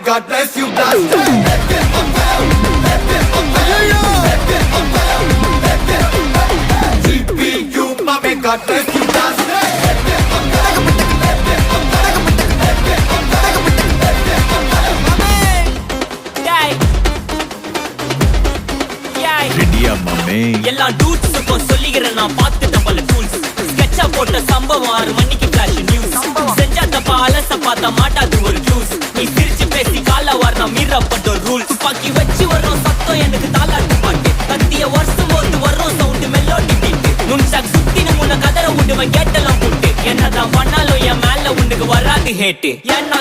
God bless you, blast. GPU, mommy, God bless you, blast. எல்லா டூட்ஸுக்கும் சொல்லிக்கிறேன் நான் பார்த்துட்ட பல டூல்ஸ் ஸ்கெட்சா போட்ட சம்பவம் 6 மணிக்கு ஃபிளாஷ் நியூஸ் செஞ்சா தப்பா அலச பார்த்தா மாட்டாது ஒரு ஜூஸ் நீ சிரிச்சு பேசி கால வார்னா மீறப்பட்ட ஒரு ரூல் துப்பாக்கி வச்சு வர்றோம் சத்தம் எனக்கு தாளாட்டு பாட்டு கத்திய வருஷம் போது வர்றோம் சவுண்டு மெல்லோடி பீட்டு நுண்சாக் சுத்தின முன்ன கதற விடுவேன் கேட்டெல்லாம் போட்டு என்னதான் பண்ணாலும் என் மேல உனக்கு வராது ஹேட்டு ஏன்னா